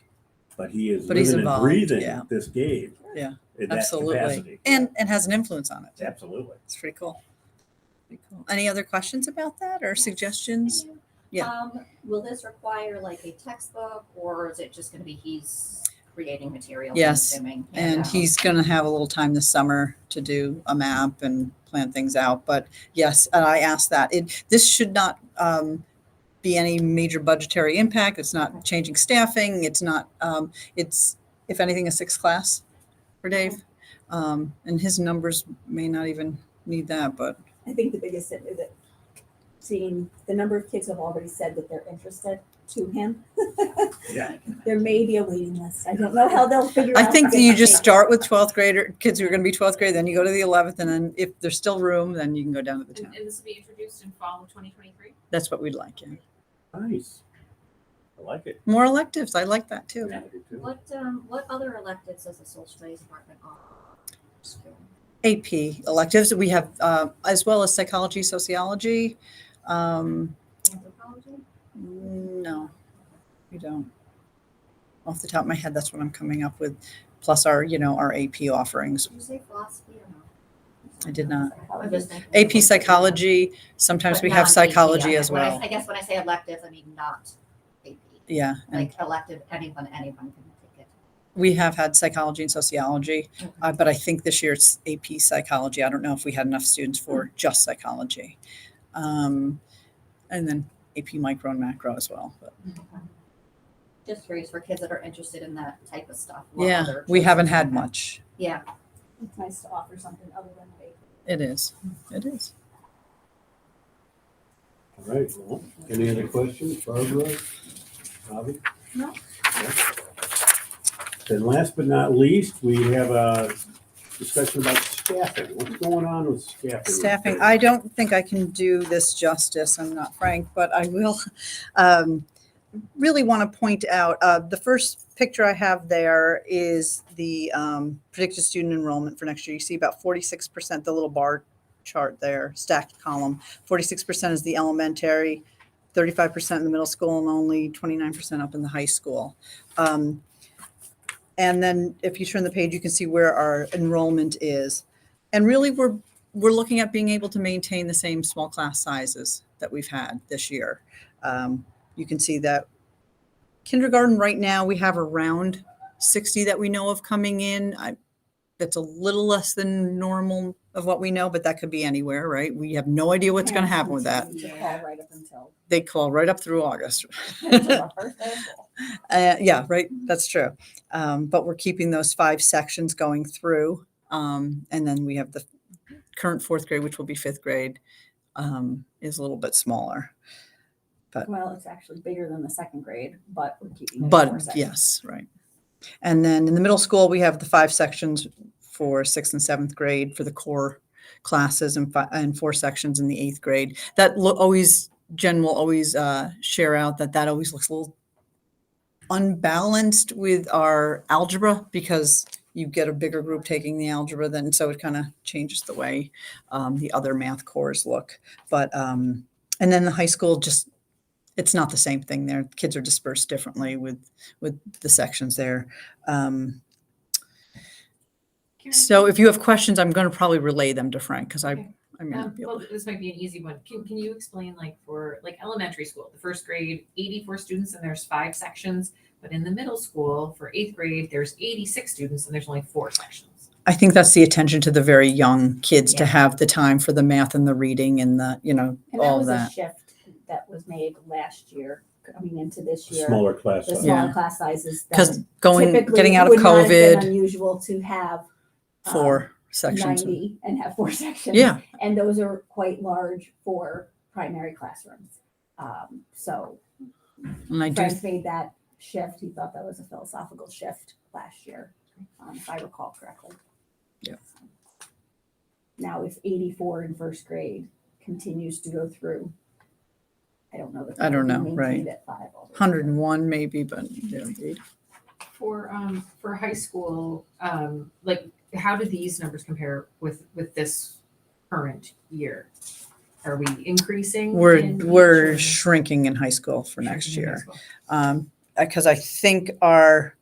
S1: but he is
S3: But he's
S1: living and
S3: involved,
S1: breathing
S3: yeah.
S1: this game.
S3: Yeah,
S1: in that
S3: Absolutely,
S1: capacity.
S3: and has an influence on it.
S1: Absolutely.
S3: It's pretty cool. Pretty cool. Any other questions about that or suggestions? Yeah.
S4: Will this require like a textbook, or is it just gonna be he's creating material?
S3: Yes,
S4: And
S3: And he's going to have a little time this summer to do a map and plan things out. But yes, and I asked that. This should not be any major budgetary impact. It's not changing staffing. It's not. It's if anything a sixth class for Dave, and his numbers may not even need that. But
S5: I think the biggest thing is that seeing the number of kids who have already said that they're interested to him.
S1: Yeah.
S5: There may be a waiting list. I don't know how they'll figure
S3: I
S5: out.
S3: think that
S5: the
S3: you just
S5: different-
S3: start with 12th grader kids who are going to be 12th grade. Then you go to the 11th, and then if there's still room, then you can go down to the 10th.
S6: And this will be introduced in fall of 2023?
S3: That's what we'd like. Yeah.
S1: Nice. I like it.
S3: More electives. I like that too.
S1: Yeah, I do too.
S4: What other electives does the social studies department offer?
S3: AP electives. We have, as well as psychology, sociology.
S4: Anthropology?
S3: No, we don't. Off the top of my head, that's what I'm coming up with. Plus our, our AP offerings.
S4: Did you say philosophy or no?
S3: I did not.
S4: I'm just thinking.
S3: AP psychology. Sometimes
S4: But
S3: we have
S4: non-AP,
S3: psychology as
S4: when
S3: well.
S4: I guess when I say electives, I mean not AP.
S3: Yeah. And
S4: Like elective, anyone can take it.
S3: we have had psychology and sociology,
S4: Okay.
S3: but I think this year it's AP psychology. I don't know if we had enough students for just psychology. And then AP micro and macro as well. But
S4: Just curious for kids that are interested in that type of stuff. what
S3: yeah,
S4: other
S3: we
S4: choices
S3: haven't
S4: you
S3: had
S4: have.
S3: much.
S4: Yeah.
S5: It's nice to offer something other than paper.
S3: It is. It is.
S1: All right. Well, any other questions, Barbara? Bobby?
S5: No.
S1: Yeah. Then last but not least, we have a discussion about staffing. What's going on with staffing?
S3: Staffing, I don't think I can do this justice, I'm not Frank, but I will really want to point out, the first picture I have there is the predicted student enrollment for next year. You see about 46%, the little bar chart there, stacked column. 46% is the elementary, 35% in the middle school, and only 29% up in the high school. And then if you turn the page, you can see where our enrollment is. And really, we're looking at being able to maintain the same small class sizes that we've had this year. You can see that kindergarten right now, we have around 60 that we know of coming in. That's a little less than normal of what we know, but that could be anywhere, right? We have no idea what's going to happen with that.
S5: To call right up until
S3: They call right up through August.
S5: the first day of school.
S3: Yeah, right. That's true. But we're keeping those 5 sections going through. And then we have the current 4th grade, which will be 5th grade, is a little bit smaller.
S5: Well, it's actually bigger than the 2nd grade, but we're keeping it. 4
S3: But
S5: sections.
S3: yes, right. And then in the middle school, we have the 5 sections for 6th and 7th grade for the core classes, and 4 sections in the 8th grade. That Jen will always share out that always looks a little unbalanced with our algebra, because you get a bigger group taking the algebra, then so it kind of changes the way the other math cores look. But and then the high school, just it's not the same thing there. Kids are dispersed differently with the sections there. So if you have questions, I'm going to probably relay them to Frank, because I may not be able
S6: Well,
S3: to.
S6: this might be an easy one. Can you explain, like, for like elementary school, the 1st grade, 84 students and there's 5 sections, but in the middle school for 8th grade, there's 86 students and there's only 4 sections.
S3: I think that's the attention to the very young kids to
S6: Yeah.
S3: have the time for the math and the reading and the,
S5: And that
S3: all
S5: was
S3: that.
S5: a shift that was made last year, coming into this year.
S1: Smaller class
S5: The
S1: size.
S5: smaller
S3: Yeah.
S5: class sizes. that
S3: Because
S5: typically
S3: getting out of
S5: would not have been
S3: COVID,
S5: unusual to have
S3: 4 sections.
S5: 90 and have 4 sections.
S3: Yeah,
S5: And those are quite large for primary classrooms. So
S3: and I do,
S5: Frank made that shift. He thought that was a philosophical shift last year, if I recall correctly.
S3: Yeah.
S5: Now, if 84 in 1st grade continues to go through, I don't know. That
S3: I don't
S5: that
S3: know,
S5: would be
S3: right.
S5: maintained at 5 all the way.
S3: 101 maybe, but yeah, 8.
S6: For high school, like, how do these numbers compare with this current year? Are we increasing?
S3: We're
S6: in
S3: we're
S6: each, or
S3: shrinking in high school for next
S6: shrinking in high
S3: year.
S6: school?
S3: Because I think our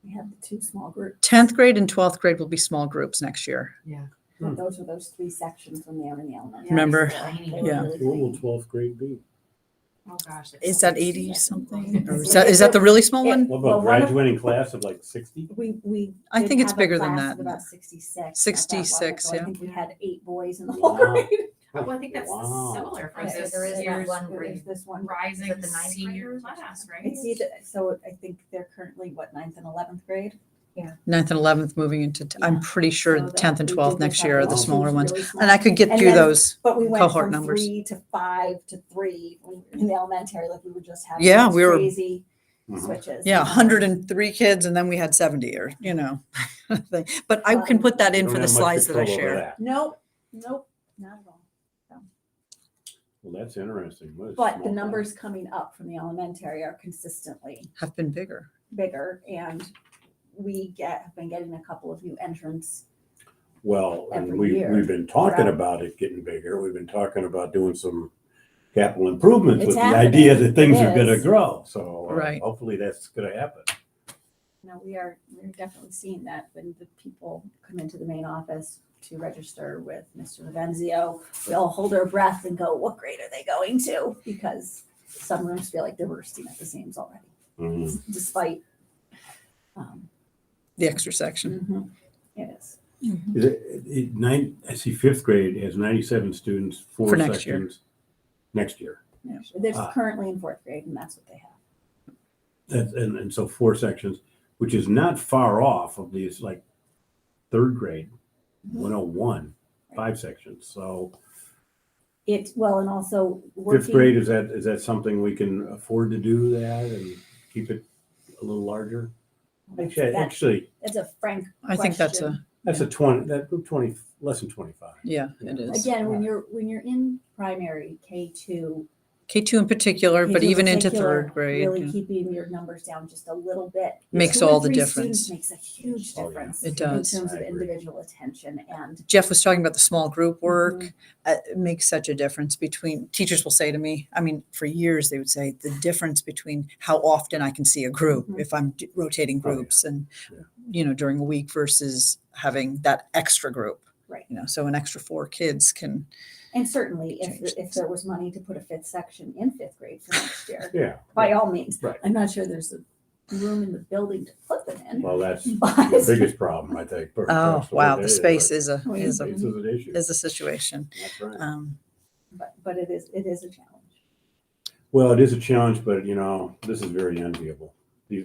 S5: We have the 2 small groups.
S3: 10th grade and 12th grade will be small groups next year.
S1: Hmm.
S5: Those were those 3 sections when they were in the elementary.
S3: Remember?
S6: Tiny.
S5: They were
S3: Yeah.
S5: really
S1: What will
S5: tiny.
S1: 12th grade be?
S6: Oh gosh. like
S3: Is that
S6: 60,
S3: 80
S6: I think.
S3: something? Or is that the really small one?
S1: What
S5: Well,
S1: about
S5: one of-
S1: graduating class of like 60?
S5: We
S3: I
S5: did
S3: think it's
S5: have a
S3: bigger than
S5: class
S3: that.
S5: of about 66. not that long
S3: 66,
S5: ago.
S3: yeah.
S5: I think we had 8 boys in the whole
S1: Wow.
S5: grade.
S6: Well, I think that's
S1: Wow.
S6: similar for
S4: Yeah, so
S6: this
S4: there is that
S6: year's
S4: one
S5: There
S4: grade.
S5: is this one.
S6: rising
S4: Is it the ninth
S6: senior
S4: graders or
S6: class,
S4: something?
S6: right?
S5: It's either, so I think they're currently, 9th and 11th grade?
S3: 9th and 11th moving into, I'm
S5: Yeah.
S3: pretty sure
S5: So
S3: 10th and
S5: we
S3: 12th
S5: did
S3: next
S5: just
S3: year are
S5: have
S3: the
S1: Wow.
S3: smaller
S5: two
S3: ones.
S5: really small.
S3: And I could get
S5: And
S3: through
S5: then-
S3: those.
S5: But we went
S3: cohort
S5: from
S3: numbers.
S5: 3 to 5 to 3 when we were in the elementary, like we were just having
S3: Yeah,
S5: these
S3: we were-
S5: crazy
S1: Mhm.
S5: switches.
S3: Yeah, 103 kids, and then we had 70, or, thing. But I can put that in
S1: Don't
S3: for the
S1: have much
S3: slides that I
S1: control over
S3: share.
S1: that.
S5: Nope, not at all.
S1: Well, that's interesting. What a
S5: But
S1: small
S5: the
S1: class.
S5: numbers coming up from the elementary are consistently
S3: Have been bigger.
S5: bigger, and we have been getting a couple of new entrants.
S1: Well, and
S5: every
S1: we've
S5: year.
S1: been talking
S5: Throughout.
S1: about it getting bigger. We've been talking about doing some capital improvements
S5: It's
S1: with the
S5: happening.
S1: idea that things
S5: It
S1: are going to
S5: is.
S1: grow. So
S3: Right.
S1: hopefully that's going to happen.
S5: Now, we're definitely seeing that when the people come into the main office to register with Mr. Lavenzio, we all hold our breath and go, what grade are they going to? Because some rooms feel like they're bursting at the seams already,
S1: Mhm.
S5: despite.
S3: The extra section.
S5: It is.
S1: Is I see 5th grade has 97 students, 4
S3: For next year.
S1: sections next year.
S5: Yeah. They're
S1: Ah.
S5: currently in 4th grade, and that's what they have.
S1: And so 4 sections, which is not far off of these like 3rd grade, 101, 5 sections. So
S5: Well, and also
S1: 5th
S5: working.
S1: grade, is that something we can afford to do that and keep it a little larger?
S5: That-
S1: Actually,
S5: That's a frank
S3: I think that's
S5: question.
S1: that's a 20, less than 25.
S3: yeah, it is.
S5: Again, when you're in primary, K2,
S3: K2 in particular, but
S5: K2 in
S3: even into
S5: particular,
S3: third grade.
S5: really
S3: yeah.
S5: keeping your numbers down just a little bit
S3: Makes
S5: 2 or
S3: all the
S5: 3
S3: difference.
S5: students makes a huge
S1: Oh, yeah.
S5: difference
S3: It does.
S5: in terms
S1: I
S5: of
S1: agree.
S5: individual attention. And
S3: Jeff was talking about the small group work.
S5: Mhm.
S3: It makes such a difference between, teachers will say to me, I mean, for years, they would say the difference between how often I can see a group
S5: Mhm.
S3: if I'm rotating
S1: Oh, yeah.
S3: groups and,
S1: Yeah.
S3: during a week versus having that extra group.
S5: Right.
S3: So an extra 4 kids can,
S5: And certainly,
S3: Change
S5: if
S3: things.
S5: there was money to put a 5th section in 5th grade for next year,
S1: Yeah.
S5: by all means.
S1: Right.
S5: I'm not sure there's a room in the building to put them in.
S1: Well, that's
S5: But-
S1: the biggest problem, I think.
S3: oh, wow, the space is a,
S5: Right.
S3: is a,
S1: Space is an issue.
S3: is a situation.
S1: That's right.
S5: But it is a challenge.
S1: Well, it is a challenge, but this is very enviable.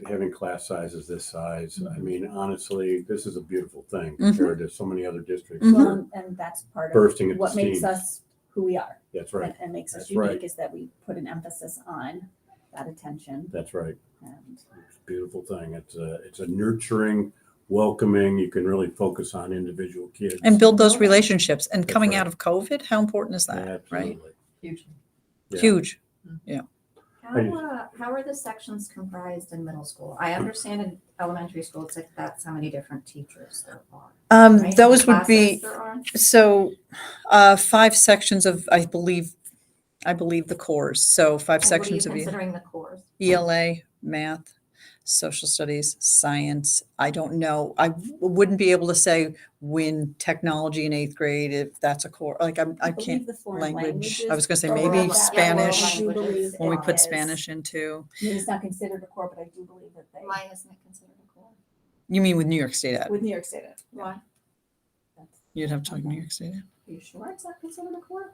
S1: Having class sizes this size, I mean, honestly, this is a beautiful thing compared to so many other districts.
S3: Mhm.
S5: Well, and that's part
S1: Bursting
S5: of
S1: at
S5: what
S1: the
S5: makes
S1: seams.
S5: us who we are.
S1: That's right.
S5: And makes us
S1: That's
S5: unique
S1: right.
S5: is that we put an emphasis on that attention
S1: That's right.
S5: and
S1: It's a beautiful thing. It's a nurturing, welcoming. You can really focus on individual kids.
S3: And build those relationships. And
S1: That's
S3: coming
S1: right.
S3: out of COVID, how important is that, right?
S1: Absolutely.
S6: Hugely.
S1: Yeah.
S3: Huge.
S4: How are the sections comprised in middle school? I understand in elementary school, it's like that's how many different teachers there are. right?
S3: Those would
S4: Classes
S3: be,
S4: there are?
S3: so 5 sections of, I believe the cores. So 5
S4: And what are you
S3: sections of
S4: considering the cores?
S3: ELA, math, social studies, science. I don't know. I wouldn't be able to say when technology in 8th grade, if that's a core, like I
S5: believe
S3: can't,
S5: the foreign
S3: language. I
S5: languages
S3: was gonna say
S5: program,
S3: maybe
S5: that
S3: Spanish,
S5: I do believe
S3: when we
S5: it
S3: put
S5: is.
S3: Spanish into,
S5: I mean, it's not considered a core, but I do believe that they,
S4: Why isn't it considered a core?
S3: you mean with New York State Ed?
S5: with New York State Ed.
S4: Why?
S3: You'd have to talk New York State Ed.
S5: Are you sure it's not considered a core?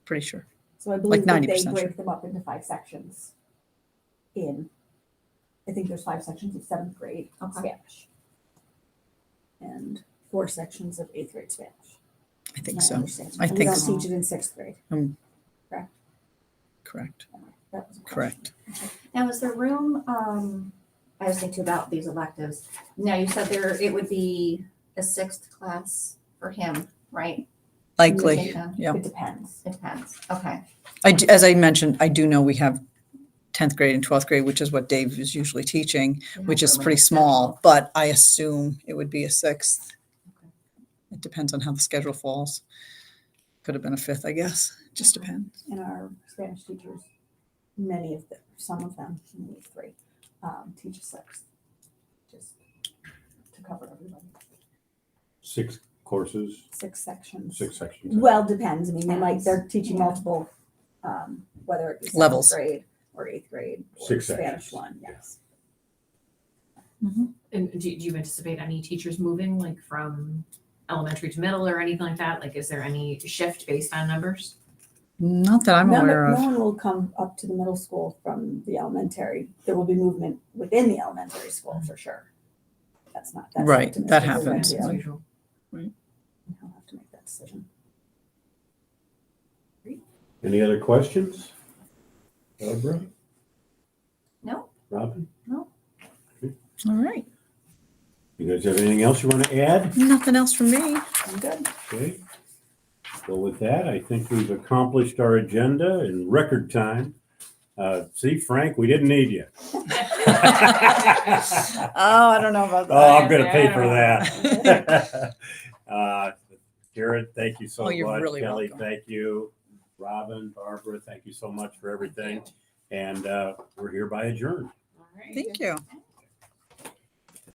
S3: Pretty sure.
S5: So I believe that they
S3: 90% sure.
S5: break them up into 5 sections I think there's 5 sections of 7th grade
S4: Okay.
S5: Spanish. And 4 sections of 8th grade Spanish.
S3: I think
S5: My
S3: so.
S5: understanding.
S3: I
S5: And
S3: think
S5: we
S3: so.
S5: don't teach it in 6th grade.
S3: Correct.
S5: That was a question.
S3: Correct.
S4: Now, is there room, I was thinking about these electives. Now, you said it would be a 6th class for him, right?
S3: Likely.
S4: Yeah.
S3: Yeah.
S5: It depends.
S4: It depends. Okay.
S3: As I mentioned, I do know we have 10th grade and 12th grade, which is what Dave is usually teaching, which is pretty small, but I assume it would be a 6th. It depends on how the schedule falls. Could have been a 5th, I guess. Just depends.
S5: And our Spanish teachers, some of them, maybe 3, teach a 6th. Just to cover everybody.
S1: 6 courses,
S5: 6 sections.
S1: 6 sections.
S5: Well, depends. I mean, they're teaching multiple, whether it be 7th
S3: Levels.
S5: grade or 8th grade or
S1: 6
S5: Spanish
S1: sections.
S5: 1, yes.
S6: And do you anticipate any teachers moving like from elementary to middle or anything like that? Like, is there any shift based on numbers?
S3: Not that I'm
S5: No
S3: aware of.
S5: one will come up to the middle school from the elementary. There will be movement within the elementary school for sure. That's
S3: Right,
S5: up to
S3: that
S5: Mr.
S3: happens.
S5: Guzman.
S6: As usual.
S5: He'll have to make that decision.
S1: Any other questions? Barbara?
S4: No?
S1: Robin?
S3: All right.
S1: You guys have anything else you want to add?
S3: Nothing else from me.
S5: I'm good.
S1: Okay. Well, with that, I think we've accomplished our agenda in record time. See, Frank, we didn't need you.
S3: Oh, I don't know about
S1: Oh, I'm
S3: that.
S1: gonna pay for that. Jared, thank you so
S3: Oh, you're
S1: much.
S3: really
S1: Kelly,
S3: welcome.
S1: thank you. Robin, Barbara, thank you so much for everything. And we're hereby adjourned.
S6: All right.
S3: Thank you.